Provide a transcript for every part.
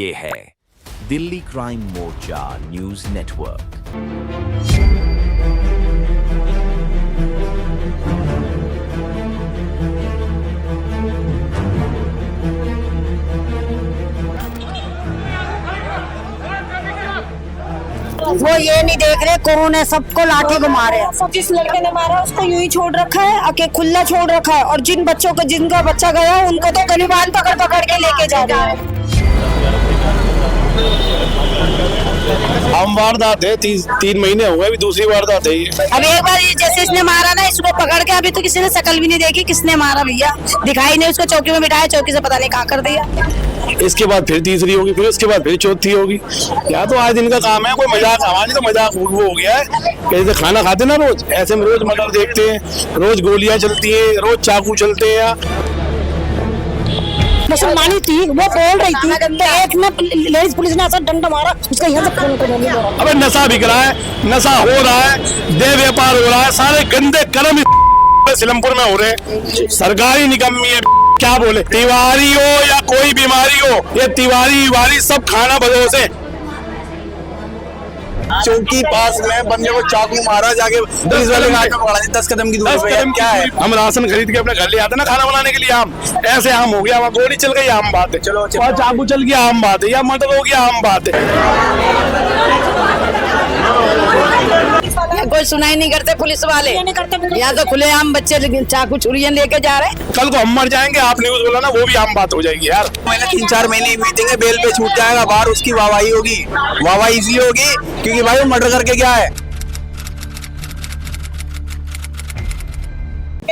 ये है दिल्ली क्राइम मोर्चा news network. वो ये नहीं देख रहे कौन है, सबको लाठी घुमा रहे हैं। जिस लड़के ने मारा उसको यूं ही छोड़ रखा है, आके खुला छोड़ रखा है, और जिन बच्चों को जिनका बच्चा गया उनको तो गलीबान पकड़ पकड़ के लेके जा रहे हैं। हम वारदात है, 3 महीने हो गए, अभी दूसरी वारदात है ये। अब एक बार जैसे इसने मारा ना, इसको पकड़ के अभी तो किसी ने शकल भी नहीं देखी किसने मारा भैया, दिखाई नहीं। उसको चौकी में बिठाया, चौकी से पता नहीं कहाँ कर दिया। इसके बाद फिर तीसरी होगी, फिर इसके बाद फिर चौथी होगी। या तो आज दिन का काम है, कोई मजाक हमारी तो मजाक वो हो गया है। जैसे खाना खाते ना रोज, ऐसे में रोज मर्डर देखते हैं, रोज गोलियां चलती है, रोज चाकू चलते हैं। मुसलमानी थी, वो बोल रही थी तो एक ने लेडीज पुलिस ने ऐसा डंडा मारा, उसका यहाँ से खून को नहीं मारा। अबे नशा बिक रहा है, नशा हो रहा है, देह व्यापार हो रहा है, सारे गंदे कर्म सिलमपुर में हो रहे हैं। सरकारी निकम्मी है, क्या बोले, तिवारी हो या कोई बीमारी हो, ये तिवारी सब खाना बदोश है। चौकी पास में बंदे को चाकू मारा, जाके पुलिस वाले ने आके पकड़ा दिया 10 कदम की दूरी पे। क्या है, हम राशन खरीद के अपने घर ले आते ना खाना बनाने के लिए, आम ऐसे आम हो गया, वहाँ गोली चल गई आम बात है, चलो और चाकू चल गया आम बात है, या मर्डर हो गया आम बात है। कोई सुनाई नहीं करते पुलिस वाले, यहाँ तो खुले आम बच्चे चाकू छुरियां लेके जा रहे हैं। कल को हम मर जाएंगे, आप न्यूज बोला ना, वो भी आम बात हो जाएगी यार। 3-4 महीने मीटिंग है, बेल पे छूट जाएगा बाहर, उसकी वाहवाही होगी, वाहवाही इसी होगी, क्योंकि भाई वो मर्डर करके क्या है।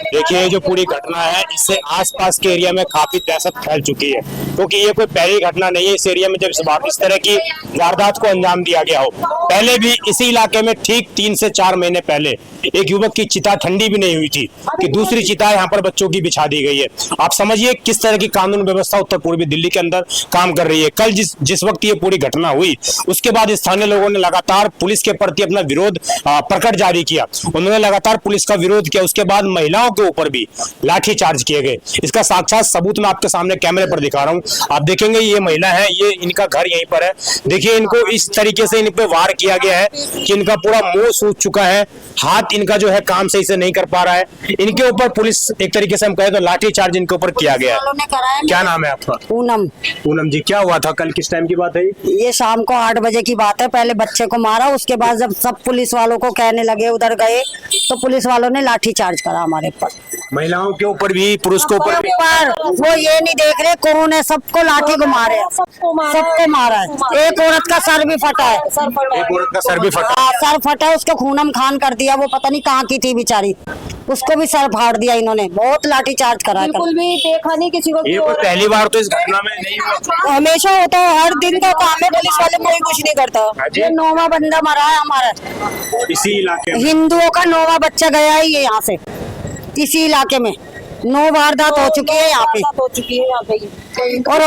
देखिए जो पूरी घटना है, इससे आसपास के एरिया में काफी दहशत फैल चुकी है, क्योंकि ये कोई पहली घटना नहीं है इस एरिया में जब इस तरह की वारदात को अंजाम दिया गया हो। पहले भी इसी इलाके में ठीक 3 से 4 महीने पहले एक युवक की चिता ठंडी भी नहीं हुई थी कि दूसरी चिता यहाँ पर बच्चों की बिछा दी गई है। आप समझिए किस तरह की कानून व्यवस्था उत्तर पूर्वी दिल्ली के अंदर काम कर रही है। कल जिस वक्त ये पूरी घटना हुई, उसके बाद स्थानीय लोगों ने लगातार पुलिस के प्रति अपना विरोध प्रकट जारी किया। उन्होंने लगातार पुलिस का विरोध किया। उसके बाद महिलाओं के ऊपर भी लाठी चार्ज किए गए। इसका साक्षात सबूत मैं आपके सामने कैमरे पर दिखा रहा हूँ। आप देखेंगे ये महिला है, ये इनका घर यहीं पर है। देखिए इनको इस तरीके से इन पे वार किया गया है कि इनका पूरा मुंह सूज चुका है, हाथ इनका जो है काम सही से नहीं कर पा रहा है। इनके ऊपर पुलिस एक तरीके से हम कहें तो लाठी चार्ज इनके ऊपर किया गया है। क्या नाम है आपका? पूनम। पूनम जी, क्या हुआ था कल, किस टाइम की बात है? ये शाम को 8 बजे की बात है। पहले बच्चे को मारा, उसके बाद जब सब पुलिस वालों को कहने लगे उधर गए तो पुलिस वालों ने लाठी चार्ज करा हमारे ऊपर। महिलाओं के ऊपर भी, पुरुष के ऊपर भी। वो ये नहीं देख रहे कौन है, सबको लाठी घुमा रहे हैं, सबको मारा है। एक औरत का सर भी फटा है, एक औरत का सर भी फटा, सर फटा है, उसको खूनम खान कर दिया। वो पता नहीं कहाँ की थी बेचारी, उसको भी सर फाड़ दिया इन्होंने। बहुत लाठी चार्ज करा, बिल्कुल भी देखा नहीं किसी को। ये पहली बार तो इस घटना में नहीं हुआ, हमेशा होता है, हर दिन का काम है। पुलिस वाले कोई कुछ नहीं करता। ये 9वां बंदा मरा है हमारा इसी इलाके में। हिंदुओं का 9वां बच्चा गया है ये यहाँ से, इसी इलाके में 9 वारदात हो चुकी है यहाँ पे। और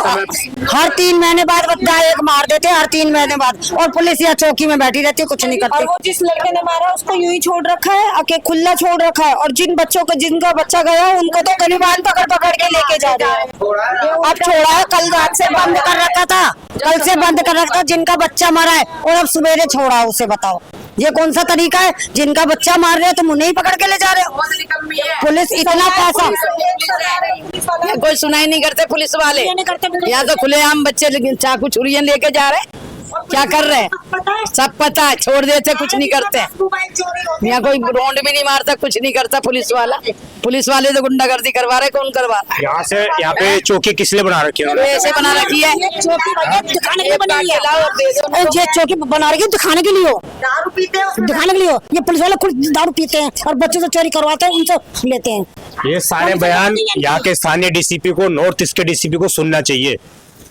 हर 3 महीने बाद बच्चा एक मार देते हैं, हर 3 महीने बाद। और पुलिस यहाँ चौकी में बैठी रहती है, कुछ नहीं करती। और वो जिस लड़के ने मारा उसको यूं ही छोड़ रखा है, आके खुला छोड़ रखा है, और जिन बच्चों को जिनका बच्चा गया उनको तो गलीबान पकड़ पकड़ के लेके जा रहे हैं। अब छोड़ा है, कल रात से बंद कर रखा था, कल से बंद कर रखा था। जिनका बच्चा मरा है और अब सवेरे छोड़ा, उसे बताओ ये कौन सा तरीका है? जिनका बच्चा मार रहे हो तुम उन्हें ही पकड़ के ले जा रहे हो। पुलिस इतना पैसा, कोई सुनाई नहीं करते पुलिस वाले, यहाँ तो खुले आम बच्चे चाकू छुरियां लेके जा रहे हैं। क्या कर रहे हैं सब पता है, छोड़ देते, कुछ नहीं करते। यहाँ कोई रोंड भी नहीं मारता, कुछ नहीं करता पुलिस वाला। पुलिस वाले तो गुंडागर्दी करवा रहे, कौन करवा रहा है? यहाँ से यहाँ पे चौकी किस लिए बना रखी है? ऐसे बना रखी है, दिखाने के लिए बनाई है। ये चौकी बना रखी है दिखाने के लिए हो, दिखाने के लिए हो। ये पुलिस वाले खुद दारू पीते हैं और बच्चों से चोरी करवाते हैं, उनसे लेते हैं। ये सारे बयान यहाँ के स्थानीय डीसीपी को, नॉर्थ ईस्ट के डीसीपी को सुनना चाहिए,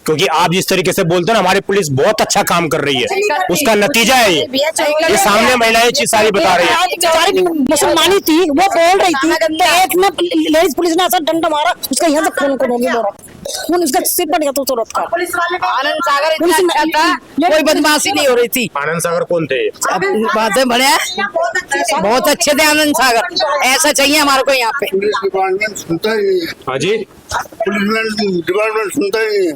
क्योंकि आप जिस तरीके से बोलते हैं ना, हमारी पुलिस बहुत अच्छा काम कर रही है, उसका नतीजा है ये सामने महिलाएं चीज सारी बता रही है। मुसलमानी थी, वो बोल रही थी तो एक ने लेडीज पुलिस ने ऐसा डंडा मारा, उसका यहाँ से खून को नहीं मारा, खून उसका सिर पड़ गया तो तुरंत का। आनंद सागर इतना अच्छा था, कोई बदमाशी नहीं हो रही थी। आनंद सागर कौन थे? बातें बड़े बहुत अच्छे थे आनंद सागर, ऐसा चाहिए हमारे को यहाँ पे। पुलिस डिपार्टमेंट सुनता ही नहीं। हाँ जी, पुलिस डिपार्टमेंट सुनता ही नहीं।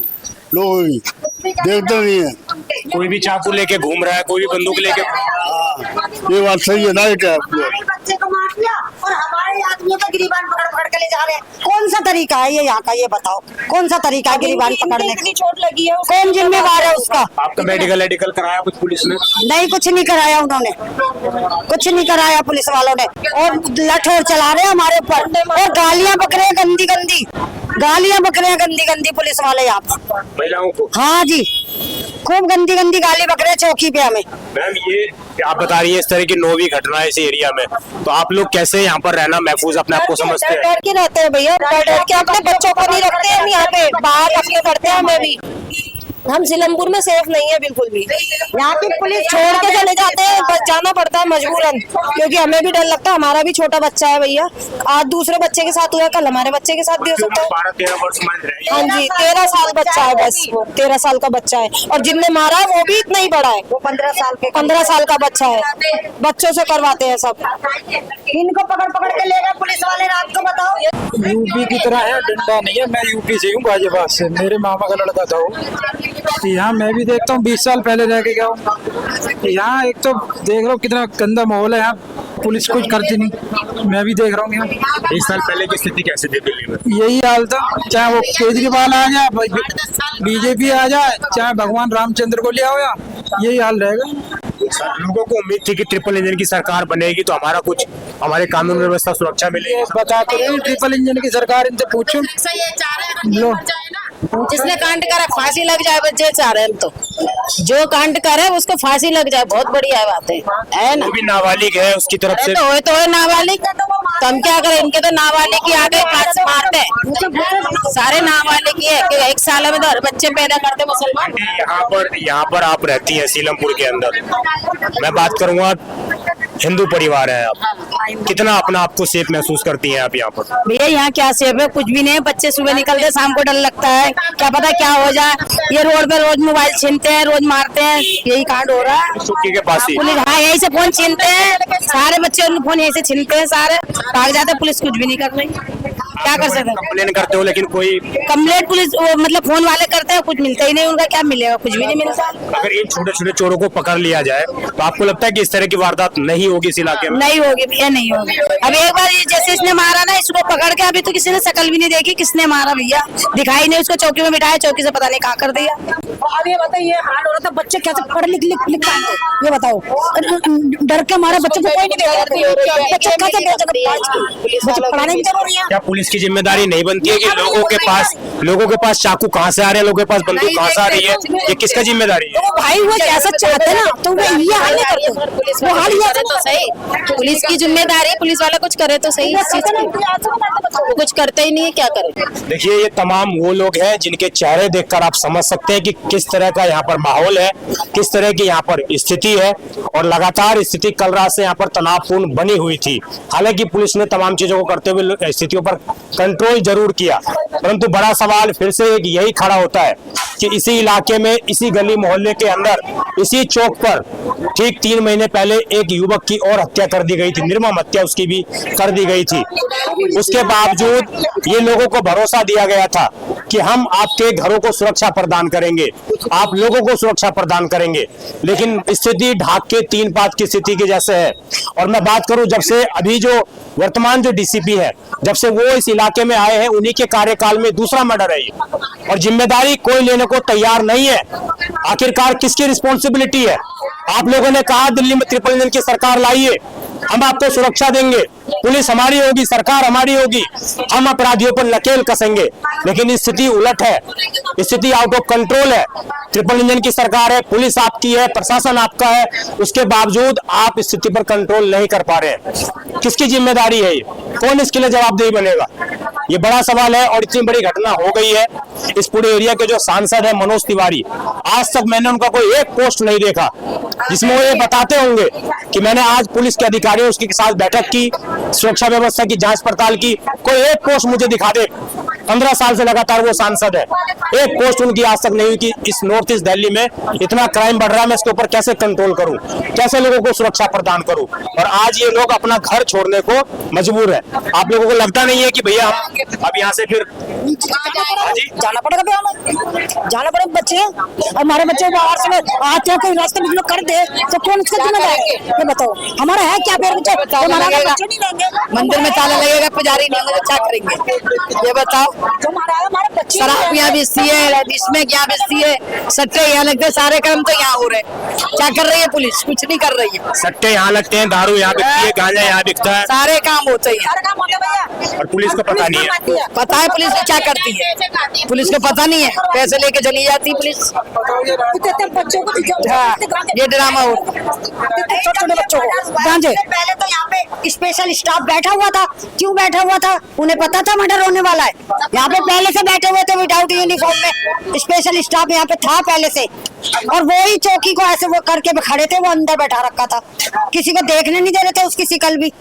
लोगों की, देखते नहीं है। कोई भी चाकू लेके घूम रहा है, कोई भी बंदूक लेके ये बात सही है ना, क्या हमारे बच्चे को मार दिया और हमारे आदमियों का गिरीबान पकड़ पकड़ के ले जा रहे हैं। कौन सा तरीका है ये यहाँ का, ये बताओ कौन सा तरीका है गिरीबान पकड़ने का? चोट लगी है, कौन जिम्मेवार है उसका? आपका मेडिकल कराया कुछ पुलिस ने? नहीं, कुछ नहीं कराया उन्होंने, कुछ नहीं कराया पुलिस वालों ने। और लठोर चला रहे हैं हमारे ऊपर और गालियां बक रहे हैं गंदी गंदी, गालियां बक रहे हैं गंदी गंदी पुलिस वाले यहाँ पर महिलाओं को। हाँ जी, खूब गंदी गंदी गाली बक रहे हैं चौकी पे हमें। मैम, ये आप बता रही है इस तरह की 9वीं घटना है इस एरिया में, तो आप लोग कैसे यहाँ पर रहना महफूज अपने आप को समझते हैं? डर के रहते हैं भैया, डर के अपने बच्चों को नहीं रखते हैं यहाँ पे, बाहर रखने पड़ते हैं हमें भी। हम सिलमपुर में सेफ नहीं है बिल्कुल भी। यहाँ की पुलिस छोड़ के चले जाते हैं, बस जाना पड़ता है मजबूरन, क्योंकि हमें भी डर लगता है। हमारा भी छोटा बच्चा है भैया, आज दूसरे बच्चे के साथ हुआ, कल हमारे बच्चे के साथ भी हो सकता है। 12-13 वर्ष में रहे। हाँ जी, 13 साल बच्चा है, बस 13 साल का बच्चा है, और जिनने मारा है वो भी इतना ही बड़ा है, वो 15 साल का बच्चा है। बच्चों से करवाते हैं सब। इनको पकड़ पकड़ के ले गए पुलिस वाले रात को, बताओ। यूपी की तरह है, डंडा नहीं है। मैं यूपी से हूँ, गाजियाबाद से, मेरे मामा का लड़का था वो। यहाँ मैं भी देखता हूँ, 20 साल पहले रह के गया हूँ। यहाँ एक तो देख लो कितना गंदा माहौल है, यहाँ पुलिस कुछ करती नहीं, मैं भी देख रहा हूँ यहाँ। 20 साल पहले की स्थिति कैसी थी दिल्ली में? यही हाल था, चाहे वो केजरीवाल आ जाए, बीजेपी आ जाए, चाहे भगवान रामचंद्र को ले आओ, यहाँ यही हाल रहेगा। लोगों को उम्मीद थी कि ट्रिपल इंजन की सरकार बनेगी तो हमारे कानून व्यवस्था सुरक्षा मिलेगी। बताते रहे ट्रिपल इंजन की सरकार, इनसे पूछो। लो, जिसने कांड करा फांसी लग जाए, बच्चे चाह रहे हैं हम तो, जो कांड करे उसको फांसी लग जाए, बहुत बढ़िया बात है ना। वो भी नाबालिग है, उसकी तरफ से तो है नाबालिग, तो हम क्या करें? इनके तो नाबालिग ही आगे फांसी मारते हैं, सारे नाबालिग ही है कि 1 साल में तो हर बच्चे पैदा करते मुसलमान। यहाँ पर आप रहती हैं सीलमपुर के अंदर, मैं बात करूंगा हिंदू परिवार है आप, कितना अपना आपको सेफ महसूस करती हैं आप यहाँ पर? भैया यहाँ क्या सेफ है, कुछ भी नहीं है। बच्चे सुबह निकलते, शाम को डर लगता है, क्या पता क्या हो जाए। ये रोड पे रोज मोबाइल छीनते हैं, रोज मारते हैं, यही कांड हो रहा है। चौकी के पास ही पुलिस, हाँ, यही से फोन छीनते हैं, सारे बच्चे उनके फोन यही से छीनते हैं, सारे भाग जाते हैं, पुलिस कुछ भी नहीं कर रही। क्या कर सकते हैं? कंप्लेन करते हो लेकिन कोई कंप्लेंट पुलिस मतलब फोन वाले करते हैं, कुछ मिलता ही नहीं उनका, क्या मिलेगा? कुछ भी नहीं मिलता। अगर इन छोटे छोटे चोरों को पकड़ लिया जाए तो आपको लगता है कि इस तरह की वारदात नहीं होगी इस इलाके में? नहीं होगी भैया, नहीं होगी। अब एक बार ये जैसे इसने मारा ना, इसको पकड़ के अभी तो किसी ने शकल भी नहीं देखी, किसने मारा भैया, दिखाई नहीं। उसको चौकी में बिठाया, चौकी से पता नहीं कहाँ कर दिया। अब ये बताइए, हार्ड हो रहा था, बच्चे कैसे पढ़ लिख ये बताओ, डर के हमारे बच्चे को कोई नहीं देखा, बच्चे पढ़ाने की जरूरी है। क्या पुलिस की जिम्मेदारी नहीं बनती है कि लोगों के पास चाकू कहाँ से आ रहे हैं, लोगों के पास बंदूक कहाँ से आ रही है, ये किसका जिम्मेदारी है? भाई वो जैसा चाहते ना, तो वो ये हाल नहीं करते, वो हाल ये तो सही, पुलिस की जिम्मेदारी है, पुलिस वाला कुछ करे तो सही। इस चीज की वो कुछ करते ही नहीं है, क्या करें? देखिए, ये तमाम वो लोग हैं जिनके चेहरे देखकर आप समझ सकते हैं कि किस तरह का यहाँ पर माहौल है, किस तरह की यहाँ पर स्थिति है, और लगातार स्थिति कल रात से यहाँ पर तनावपूर्ण बनी हुई थी। हालांकि पुलिस ने तमाम चीजों को करते हुए स्थितियों पर कंट्रोल जरूर किया, परंतु बड़ा सवाल फिर से एक यही खड़ा होता है कि इसी इलाके में, इसी गली मोहल्ले के अंदर, इसी चौक पर ठीक 3 महीने पहले एक युवक की और हत्या कर दी गई थी, निर्मम हत्या उसकी भी कर दी गई थी। उसके बावजूद ये लोगों को भरोसा दिया गया था कि हम आपके घरों को सुरक्षा प्रदान करेंगे, आप लोगों को सुरक्षा प्रदान करेंगे, लेकिन स्थिति ढाक के 3 पात की स्थिति के जैसे है। और मैं बात करूं, जब से अभी जो वर्तमान जो डीसीपी है, जब से वो इस इलाके में आए हैं, उन्हीं के कार्यकाल में दूसरा मर्डर है ये, और जिम्मेदारी कोई लेने को तैयार नहीं है। आखिरकार किसकी रिस्पॉन्सिबिलिटी है? आप लोगों ने कहा दिल्ली में ट्रिपल इंजन की सरकार लाइए, हम आपको सुरक्षा देंगे, पुलिस हमारी होगी, सरकार हमारी होगी, हम अपराधियों पर नकेल कसेंगे, लेकिन स्थिति उलट है, स्थिति आउट ऑफ कंट्रोल है। ट्रिपल इंजन की सरकार है, पुलिस आपकी है, प्रशासन आपका है, उसके बावजूद आप स्थिति पर कंट्रोल नहीं कर पा रहे हैं। किसकी जिम्मेदारी है ये? कौन इसके लिए जवाबदेही बनेगा? ये बड़ा सवाल है। और इतनी बड़ी घटना हो गई है, इस पूरे एरिया के जो सांसद है मनोज तिवारी, आज तक मैंने उनका कोई एक पोस्ट नहीं देखा जिसमें वो ये बताते होंगे कि मैंने आज पुलिस के अधिकारियों के साथ बैठक की, सुरक्षा व्यवस्था की जांच पड़ताल की। कोई एक पोस्ट मुझे दिखा दे 15 साल से लगातार वो सांसद है। एक पोस्ट उनकी आज तक नहीं हुई कि इस नॉर्थ ईस्ट दिल्ली में इतना क्राइम बढ़ रहा है, मैं इसके ऊपर कैसे कंट्रोल करूं, कैसे लोगों को सुरक्षा प्रदान करूं। और आज ये लोग अपना घर छोड़ने को मजबूर है। आप लोगों को लगता नहीं है कि भैया हम अब यहाँ से फिर जाना पड़ेगा जाना पड़ेगा। बच्चे हमारे बच्चे बाहर से आते हैं, कोई रास्ते में कर दे तो कौन उसका जिम्मेदार है? ये बताओ, हमारा है क्या? फिर मंदिर में ताला लगेगा, पुजारी नहीं होंगे, क्या करेंगे? ये बताओ। हमारे बच्चे शराब यहाँ बेचती है, इसमें क्या बेचती है, सट्टे यहाँ लगते, सारे काम तो यहाँ हो रहे हैं। क्या कर रही है पुलिस? कुछ नहीं कर रही है। सट्टे यहाँ लगते हैं, दारू यहाँ बिकती है, गांजा यहाँ बिकता है, सारे काम होते हैं और पुलिस को पता नहीं है। पता है पुलिस क्या करती है? पुलिस को पता नहीं है, पैसे लेके चली जाती है पुलिस। बच्चों को हाँ, ये ड्रामा हो छोटे बच्चों को गांजे। पहले तो यहाँ पे स्पेशल स्टाफ बैठा हुआ था। क्यों बैठा हुआ था? उन्हें पता था मर्डर होने वाला है। यहाँ पे पहले से बैठे हुए थे विदाउट यूनिफॉर्म में, स्पेशल स्टाफ यहाँ पे था पहले से। और वो ही चौकी को ऐसे वो करके खड़े थे, वो अंदर बैठा रखा था, किसी को देखने नहीं दे रहे थे उसकी शिकल भी।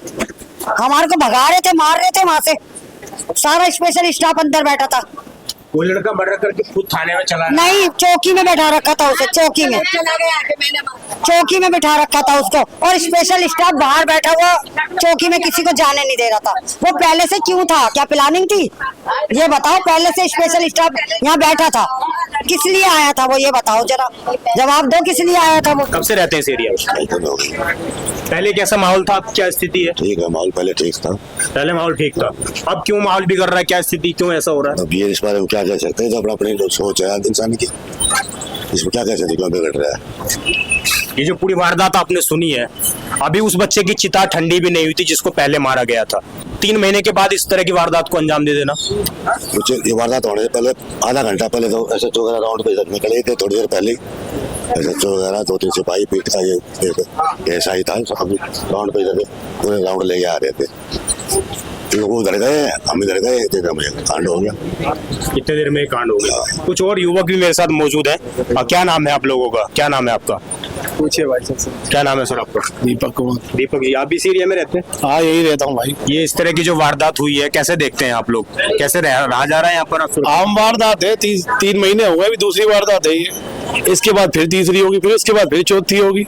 हमारे को भगा रहे थे, मार रहे थे वहां से। सारा स्पेशल स्टाफ अंदर बैठा था। वो लड़का मर्डर करके खुद थाने में चला नहीं, चौकी में बैठा रखा था उसे, चौकी में बैठा रखा था उसको। और स्पेशल स्टाफ बाहर बैठा हुआ चौकी में, किसी को जाने नहीं दे रहा था। वो पहले से क्यों था? क्या प्लानिंग थी? ये बताओ। पहले से स्पेशल स्टाफ यहाँ बैठा था, किस लिए आया था वो? ये बताओ जरा, जवाब दो, किस लिए आया था वो? कब से रहते हैं इस एरिया में? पहले कैसा माहौल था, अब क्या स्थिति है? ठीक है, माहौल पहले ठीक था। पहले माहौल ठीक था, अब क्यों माहौल बिगड़ रहा है? क्या स्थिति, क्यों ऐसा हो रहा है? अब ये इस बारे में क्या कह सकते हैं? जब अपनी सोच है इंसान की, इसमें क्या कह सकते, क्यों बिगड़ रहा है? ये जो पूरी वारदात आपने सुनी है, अभी उस बच्चे की चिता ठंडी भी नहीं हुई थी जिसको पहले मारा गया था। 3 महीने के बाद इस तरह की वारदात को अंजाम दे देना। कुछ ये वारदात होने से पहले आधा घंटा पहले तो ऐसे वगैरह राउंड पे निकले थे, थोड़ी देर पहले ऐसे वगैरह 2-3 सिपाही पीट का ये ऐसा ही था, सब राउंड पे पूरे राउंड लेके आ रहे थे। वो उधर गए, हम इधर गए, कांड हो गया। कितने देर में कांड हो गया? कुछ और युवक भी मेरे साथ मौजूद है। क्या नाम है आप लोगों का? क्या नाम है आपका? पूछिए भाई सबसे। क्या नाम है सर आपका? दीपक कुमार। दीपक जी, आप इस एरिया में रहते हैं? हाँ, यही रहता हूँ भाई। ये इस तरह की जो वारदात हुई है, कैसे देखते हैं आप लोग? कैसे रहा जा रहा है यहाँ पर? आम वारदात है, 3 महीने हो गए, अभी दूसरी वारदात है ये। इसके बाद फिर तीसरी होगी, फिर उसके बाद फिर चौथी होगी।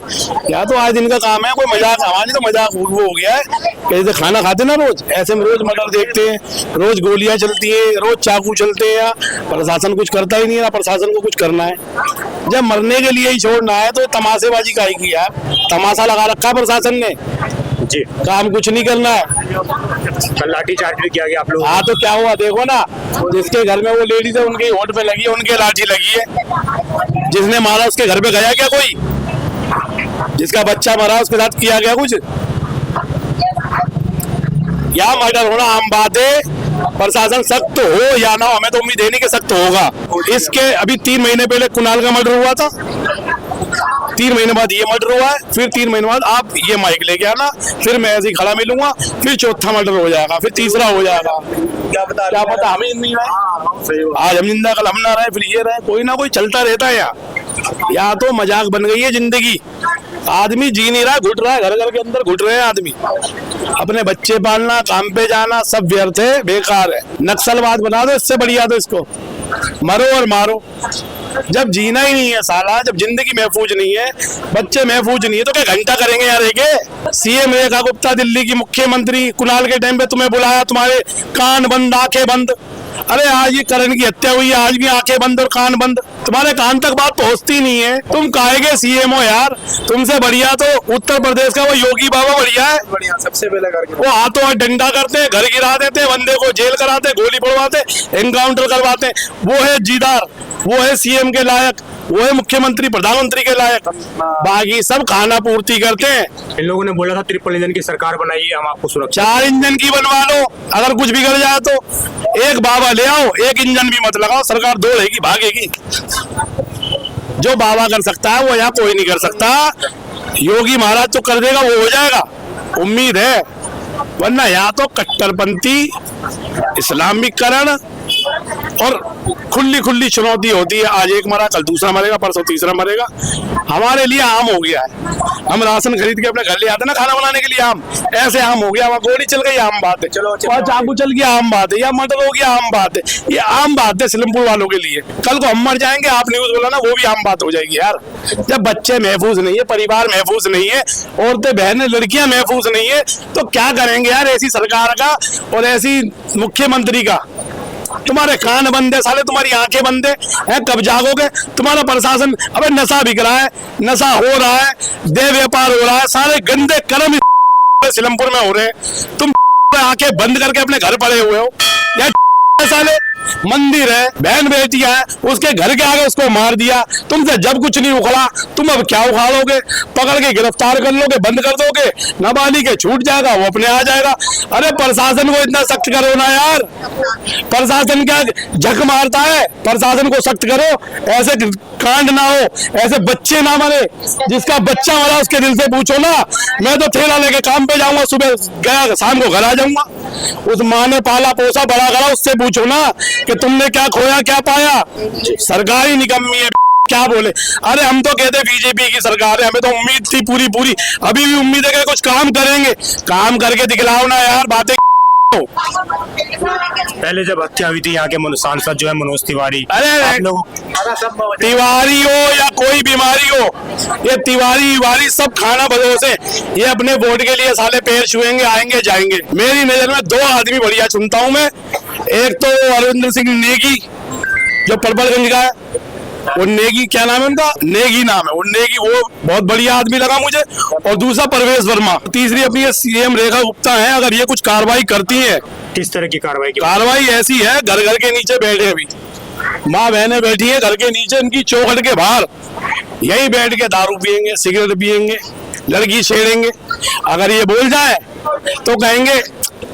या तो आज दिन का काम है, कोई मजाक, हमारी तो मजाक वो हो गया है। जैसे खाना खाते ना रोज, ऐसे हम रोज मर्डर देखते हैं, रोज गोलियां चलती है, रोज चाकू चलते हैं। प्रशासन कुछ करता ही नहीं है, प्रशासन को कुछ करना है। जब मरने के लिए ही छोड़ना है तो तमाशेबाजी काहे की है? तमाशा लगा रखा प्रशासन ने जी, काम कुछ नहीं करना है। कल लाठी चार्ज भी किया गया आप लोग? हाँ, तो क्या हुआ देखो ना, जिसके घर में वो लेडीज है उनकी होठ पे लगी है, उनके लाठी लगी है। जिसने मारा उसके घर पे गया क्या कोई? जिसका बच्चा मरा उसके साथ किया गया कुछ? या मर्डर होना आम बात है। प्रशासन सख्त हो या ना हो, हमें तो उम्मीद है नहीं कि सख्त होगा। इसके अभी 3 महीने पहले कुणाल का मर्डर हुआ था, 3 महीने बाद ये मर्डर हुआ है, फिर 3 महीने बाद आप ये माइक लेके आना, फिर मैं ऐसे ही खड़ा मिलूंगा, फिर चौथा मर्डर हो जाएगा, फिर तीसरा हो जाएगा। क्या पता हमें नहीं रहे, आज हम जिंदा कल हम ना रहे, फिर ये रहे, कोई ना कोई चलता रहता है यहाँ। या तो मजाक बन गई है जिंदगी, आदमी जी नहीं रहा, घुट रहा है, घर घर के अंदर घुट रहे हैं आदमी। अपने बच्चे पालना, काम पे जाना, सब व्यर्थ है, बेकार है। नक्सलवाद बना दो, इससे बढ़िया तो इसको मरो और मारो। जब जीना ही नहीं है साला, जब जिंदगी महफूज नहीं है, बच्चे महफूज नहीं है, तो क्या घंटा करेंगे यार? एक सीएम रेखा गुप्ता दिल्ली की मुख्यमंत्री, कुणाल के टाइम पे तुम्हें बुलाया, तुम्हारे कान बंद आंखें बंद। अरे आज ये करण की हत्या हुई है, आज भी आंखें बंद और कान बंद, तुम्हारे कान तक बात पहुंचती नहीं है। तुम काहे के सीएम हो यार? तुमसे बढ़िया तो उत्तर प्रदेश का वो योगी बाबा बढ़िया है, बढ़िया सबसे पहले करके वो हाथों हाथ डंडा करते हैं, घर गिरा देते हैं, बंदे को जेल कराते, गोली पड़वाते, एनकाउंटर करवाते। वो है जीदार, वो है सीएम के लायक, वो है मुख्यमंत्री प्रधानमंत्री के लायक। बाकी सब खाना पूर्ति करते हैं। इन लोगों ने बोला था 3 इंजन की सरकार बनाइए, हम आपको सुरक्षा। 4 इंजन की बनवा लो, अगर कुछ बिगड़ जाए तो। एक बाबा ले आओ, एक इंजन भी मत लगाओ, सरकार दौड़ेगी भागेगी। जो बाबा कर सकता है वो यहाँ कोई नहीं कर सकता। योगी महाराज तो कर देगा, वो हो जाएगा, उम्मीद है। वरना यहाँ तो कट्टरपंथी, इस्लामीकरण, और खुली खुली चुनौती होती है, आज एक मरा कल दूसरा मरेगा परसों तीसरा मरेगा। हमारे लिए आम हो गया है, हम राशन खरीद के अपने घर ले आते ना खाना बनाने के लिए, आम ऐसे आम हो गया। वहाँ गोली चल गई आम बात है, चलो चाकू चल गया आम बात है, या मर्डर हो गया आम बात है, ये आम बात है सिलमपुर वालों के लिए। कल को हम मर जाएंगे, आप न्यूज बोला ना, वो भी आम बात हो जाएगी यार। जब बच्चे महफूज नहीं है, परिवार महफूज नहीं है, औरतें बहनें लड़कियां महफूज नहीं है, तो क्या करेंगे यार ऐसी सरकार का और ऐसी मुख्यमंत्री का। तुम्हारे कान बंद है साले, तुम्हारी आंखें बंद है, कब जागोगे? तुम्हारा प्रशासन, अबे नशा बिक रहा है, नशा हो रहा है, देह व्यापार हो रहा है, सारे गंदे कर्म इस सिलमपुर में हो रहे हैं। तुम आंखें बंद करके अपने घर पड़े हुए हो या साले। मंदिर है, बहन बेटियां है, उसके घर के आगे उसको मार दिया, तुमसे जब कुछ नहीं उखड़ा, तुम अब क्या उखाड़ोगे? पकड़ के गिरफ्तार कर लोगे, बंद कर दोगे, नाबालिग छूट जाएगा, वो अपने आ जाएगा। अरे प्रशासन को इतना सख्त करो ना यार, प्रशासन क्या झक मारता है? प्रशासन को सख्त करो, ऐसे कांड ना हो, ऐसे बच्चे ना मरे। जिसका बच्चा मरा उसके दिल से पूछो ना। मैं तो ठेला लेके काम पे जाऊंगा, सुबह गया शाम को घर आ जाऊंगा। उस माँ ने पाला पोसा बड़ा करा, उससे पूछो ना कि तुमने क्या खोया क्या पाया। सरकारी निकम्मी है, क्या बोले। अरे हम तो कहते बीजेपी की सरकार है, हमें तो उम्मीद थी पूरी पूरी, अभी भी उम्मीद है कि कुछ काम करेंगे। काम करके दिखलाओ ना यार, बातें। पहले जब हत्या हुई थी यहाँ के सांसद जो है मनोज तिवारी, अरे तिवारी हो या कोई बीमारी हो, ये तिवारी सब खाना बदोश है। ये अपने वोट के लिए साले पैर छुएंगे, आएंगे जाएंगे। मेरी नजर में दो आदमी बढ़िया चुनता हूं मैं। एक तो अरविंदर सिंह नेगी जो परबलगंज का है, वो नेगी, क्या नाम है उनका? नेगी नाम है वो, नेगी, वो बहुत बढ़िया आदमी लगा मुझे। और दूसरा परवेश वर्मा, तीसरी अपनी सीएम रेखा गुप्ता है। अगर ये कुछ कार्रवाई करती है, किस तरह की कार्रवाई? कार्रवाई ऐसी है, घर घर के नीचे बैठे, अभी माँ बहनें बैठी है घर के नीचे, इनकी चौखट के बाहर यही बैठ के दारू पियेंगे, सिगरेट पियेंगे, लड़की छेड़ेंगे। अगर ये बोल जाए तो कहेंगे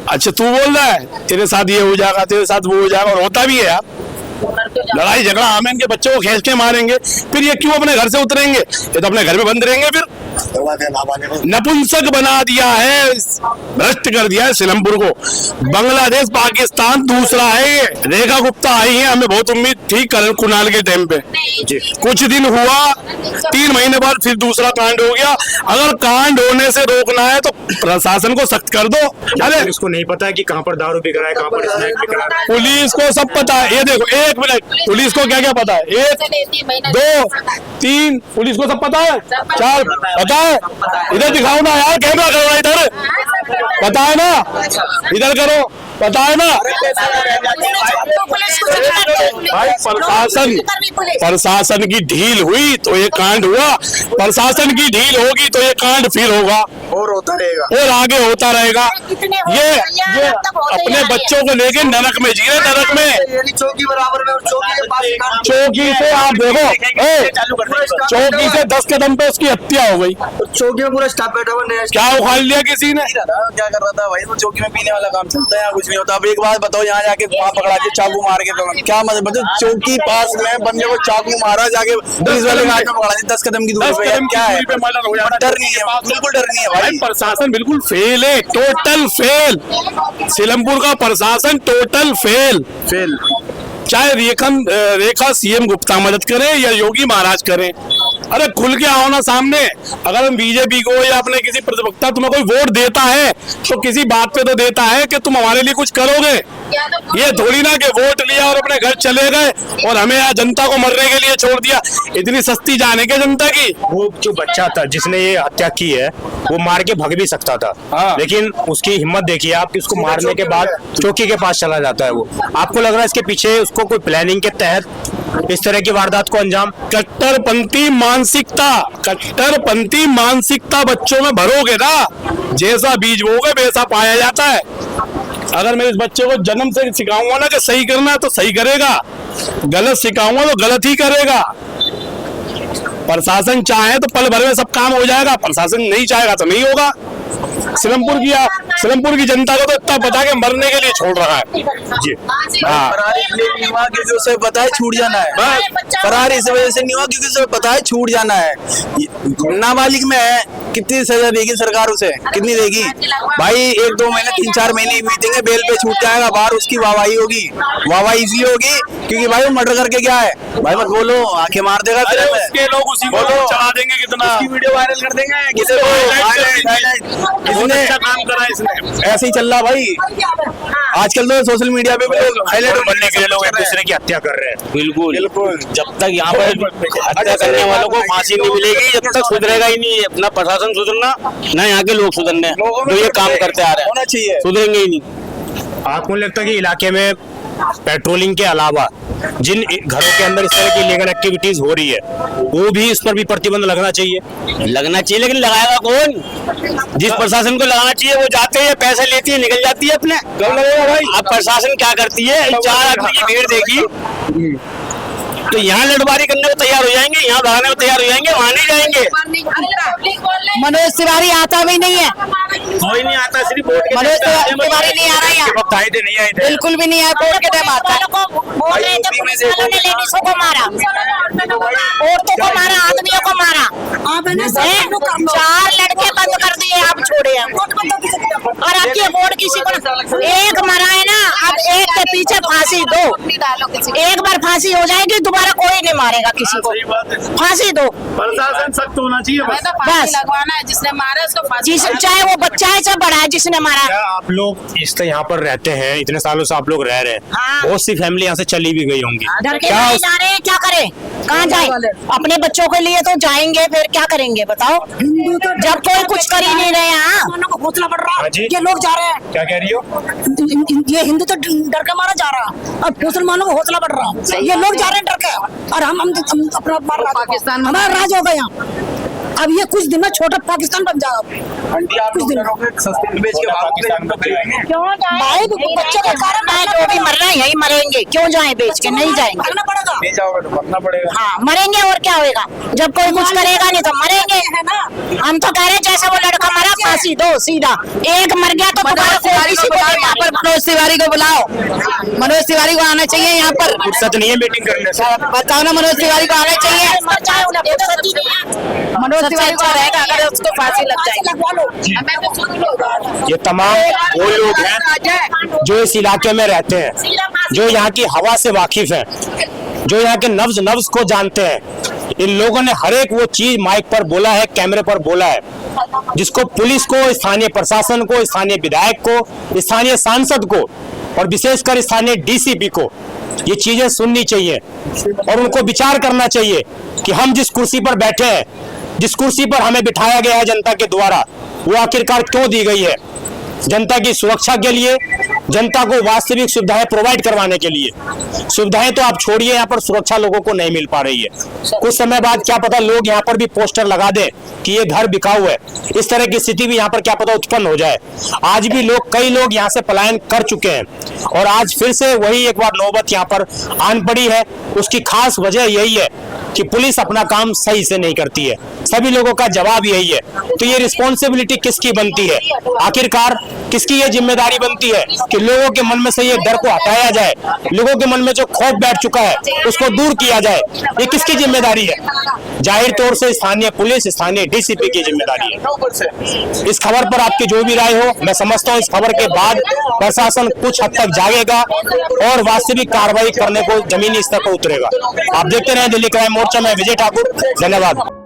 अच्छा तू बोल रहा है, तेरे साथ ये हो जाएगा, तेरे साथ वो हो जाएगा। और होता भी है यार, लड़ाई झगड़ा हम इनके बच्चों को खींच के मारेंगे, फिर ये क्यों अपने घर से उतरेंगे? ये तो अपने घर में बंद रहेंगे। फिर नपुंसक बना दिया है, भ्रष्ट कर दिया है सिलमपुर को। बांग्लादेश पाकिस्तान दूसरा है ये। रेखा गुप्ता आई है, हमें बहुत उम्मीद थी कुणाल के टाइम पे, कुछ दिन हुआ, 3 महीने बाद फिर दूसरा कांड हो गया। अगर कांड होने से रोकना है तो प्रशासन को सख्त कर दो। अरे इसको नहीं पता है कि कहाँ पर दारू बिक रहा है, कहाँ पर स्नैक बिक रहा है? पुलिस को सब पता है। ये देखो, एक मिनट, पुलिस को क्या क्या पता है? 1 2 3, पुलिस को सब पता है। 4 पता है? इधर दिखाओ ना यार, कैमरा करो ना इधर, पता है ना? इधर करो, पता है ना? भाई प्रशासन की ढील हुई तो ये कांड हुआ, प्रशासन की ढील होगी तो ये कांड फिर होगा और होता रहेगा, और आगे होता रहेगा। ये अपने बच्चों को लेके नरक में जी रहे, नरक में। चौकी बराबर में, चौकी से आप देखो, चौकी से 10 कदम पे उसकी हत्या हो गई। चौकी में पूरा स्टाफ बैठा हुआ, क्या उखाड़ लिया किसी ने? क्या कर रहा था भाई? वो चौकी में पीने वाला काम चलता है, कुछ नहीं होता। अब एक बात बताओ, यहाँ जाके वहाँ पकड़ा के चाकू मार के क्या मतलब? चौकी पास में बंदे को चाकू मारा, जाके पुलिस वाले हाथ में पकड़ा, 10 कदम की दूरी पे। क्या है? डर नहीं है, बिल्कुल डर नहीं है भाई। प्रशासन बिल्कुल फेल है, टोटल फेल। सिलमपुर का प्रशासन टोटल फेल। चाहे रेखा सीएम गुप्ता मदद करे या योगी महाराज करें, अरे खुल के आओ ना सामने। अगर हम बीजेपी को या अपने किसी प्रतिपक्ता तुम्हें कोई वोट देता है तो किसी बात पे तो देता है कि तुम हमारे लिए कुछ करोगे। ये थोड़ी ना कि वोट लिया और अपने घर चले गए और हमें यहाँ जनता को मरने के लिए छोड़ दिया। इतनी सस्ती जाने के जनता की। वो जो बच्चा था जिसने ये हत्या की है, वो मार के भाग भी सकता था, लेकिन उसकी हिम्मत देखिए आप कि उसको मारने के बाद चौकी के पास चला जाता है। वो आपको लग रहा है इसके पीछे उसको कोई प्लानिंग के तहत इस तरह की वारदात को अंजाम? कट्टरपंथी मानसिकता बच्चों में भरोगे ना, जैसा बीज बोगे वैसा पाया जाता है। अगर मैं इस बच्चे को जन्म से सिखाऊंगा ना कि सही करना है तो सही करेगा, गलत सिखाऊंगा तो गलत ही करेगा। प्रशासन चाहे तो पल भर में सब काम हो जाएगा, प्रशासन नहीं चाहेगा तो नहीं होगा। सिलमपुर की जनता को तो इतना पता है कि मरने के लिए छोड़ रहा है जी। हाँ, क्योंकि उसे पता है छूट जाना है। फरार इस वजह से नहीं हुआ क्योंकि उसे पता है छूट जाना है। नाबालिग में है, कितनी सजा देगी सरकार उसे, कितनी देगी भाई? 1-2 महीने 3-4 महीने बीतेंगे, बेल पे छूट जाएगा बाहर, उसकी वाहवाही होगी, वाहवाही इसलिए होगी क्योंकि भाई वो मर्डर करके क्या है भाई? मत बोलो, आंखें मार देगा फिर उसके लोग उसी को चला देंगे, कितना उसकी वीडियो वायरल कर देंगे, किसी अच्छा काम करा इसने। ऐसे ही चल रहा भाई आजकल तो सोशल मीडिया पे भी लोग हाईलाइट बनने के लिए लोग एक दूसरे की हत्या कर रहे हैं। बिल्कुल बिल्कुल। जब तक यहाँ पर हत्या करने वालों को फांसी नहीं मिलेगी, जब तक सुधरेगा ही नहीं अपना प्रशासन सुधरना, ना यहाँ के लोग सुधरने जो ये काम करते आ रहे होना चाहिए, हैं, सुधरेंगे ही नहीं। आपको लगता है कि इलाके में पेट्रोलिंग के अलावा जिन घरों के अंदर इस तरह की इलीगल एक्टिविटीज हो रही है, वो भी इस पर भी प्रतिबंध लगना चाहिए? लगना चाहिए, लेकिन लगाएगा कौन? जिस प्रशासन को लगाना चाहिए वो जाते हैं, पैसे लेती है, निकल जाती है अपने। कब लगेगा भाई? अब प्रशासन क्या करती है, 4 आदमी की भीड़ देखी तो यहाँ लड़बारी करने को तैयार हो जाएंगे, यहाँ भागने को तैयार हो जाएंगे, वहाँ नहीं जाएंगे। मनोज तिवारी आता भी नहीं है, कोई नहीं आता, सिर्फ मनोज तिवारी नहीं आ रहा है यहाँ, वक्त आए थे नहीं आए थे? बिल्कुल भी नहीं आया। वोट के टाइम आता है। बोल रहे थे पुलिस वालों ने लेडीजों को मारा, औरतों को मारा, आदमियों को मारा। 4 लड़के बंद कर दिए, आप छोड़े हैं। और आपकी वोट किसी को एक मरा है ना, अब एक के पीछे फांसी दो। एक बार फांसी हो जाएगी, दोबारा कोई नहीं मारेगा किसी को, फांसी दो। प्रशासन सख्त होना चाहिए बस लगवाना है, जिसने मारा उसको फांसी, चाहे वो बच्चा है चाहे बड़ा है, जिसने मारा। क्या आप लोग इस तरह यहाँ पर रहते हैं, इतने सालों से आप लोग रह रहे हैं, बहुत सी फैमिली यहाँ से चली भी गई होंगी, डर के क्या नहीं जा रहे हैं, क्या करें, कहाँ जाए? अपने बच्चों के लिए तो जाएंगे, फिर क्या करेंगे बताओ? जब कोई कुछ कर ही नहीं रहे हैं, हौसला बढ़ रहा है, ये लोग जा रहे हैं। क्या कह रही हो? ये हिंदू तो डर के मारा जा रहा, अब मुसलमानों को हौसला बढ़ रहा, ये लोग जा रहे हैं डर के, और हम अपना पाकिस्तान हमारा राज हो गया। अब ये कुछ दिन में छोटा पाकिस्तान बन जाएगा। कुछ दिन सस्ते में बेच के क्यों जाए? बच्चों के कारण जो भी मर रहे हैं यही मरेंगे, क्यों जाए बेच के? नहीं जाएंगे, नहीं जाओगे तो मरना पड़ेगा। हाँ मरेंगे, और क्या होएगा? जब कोई कुछ करेगा नहीं तो मरेंगे, है ना? हम तो कह रहे हैं जैसे वो लड़का मरा, फांसी दो सीधा। एक मर गया तो दोबारा किसी को यहाँ पर मनोज तिवारी को बुलाओ, मनोज तिवारी को आना चाहिए यहाँ पर। फुर्सत नहीं है मीटिंग करने से? बताओ ना, मनोज तिवारी को आना चाहिए। मनोज तिवारी को रहेगा, अगर उसको फांसी लग जाएगी। ये तमाम वो लोग हैं जो इस इलाके में रहते हैं, जो यहाँ की हवा से वाकिफ हैं, जो यहाँ के नब्ज नब्ज को जानते हैं। इन लोगों ने हर एक वो चीज माइक पर बोला है, कैमरे पर बोला है, जिसको पुलिस को, स्थानीय प्रशासन को, स्थानीय विधायक को, स्थानीय सांसद को और विशेषकर स्थानीय डीसीपी को ये चीजें सुननी चाहिए और उनको विचार करना चाहिए कि हम जिस कुर्सी पर बैठे हैं, जिस कुर्सी पर हमें बिठाया गया है जनता के द्वारा, वो आखिरकार क्यों दी गई है? जनता की सुरक्षा के लिए, जनता को वास्तविक सुविधाएं प्रोवाइड करवाने के लिए। सुविधाएं तो आप छोड़िए, यहाँ पर सुरक्षा लोगों को नहीं मिल पा रही है। कुछ समय बाद क्या पता लोग यहाँ पर भी पोस्टर लगा दें कि ये घर बिकाऊ है, इस तरह की स्थिति भी यहाँ पर क्या पता उत्पन्न हो जाए। आज भी कई लोग यहाँ से पलायन कर चुके हैं और आज फिर से वही एक बार नौबत यहाँ पर आन पड़ी है। उसकी खास वजह यही है कि पुलिस अपना काम सही से नहीं करती है। सभी लोगों का जवाब यही है। तो ये रिस्पॉन्सिबिलिटी किसकी बनती है? आखिरकार किसकी ये जिम्मेदारी बनती है कि लोगों के मन में से ये डर को हटाया जाए, लोगों के मन में जो खौफ बैठ चुका है उसको दूर किया जाए। ये किसकी जिम्मेदारी है? जाहिर तौर से स्थानीय पुलिस, स्थानीय डीसीपी की जिम्मेदारी है। इस खबर पर आपकी जो भी राय हो, मैं समझता हूँ इस खबर के बाद प्रशासन कुछ हद तक जागेगा और वास्तविक कार्रवाई करने को जमीनी स्तर पर उतरेगा। आप देखते रहे दिल्ली क्राइम मोर्चा में विजय ठाकुर, धन्यवाद।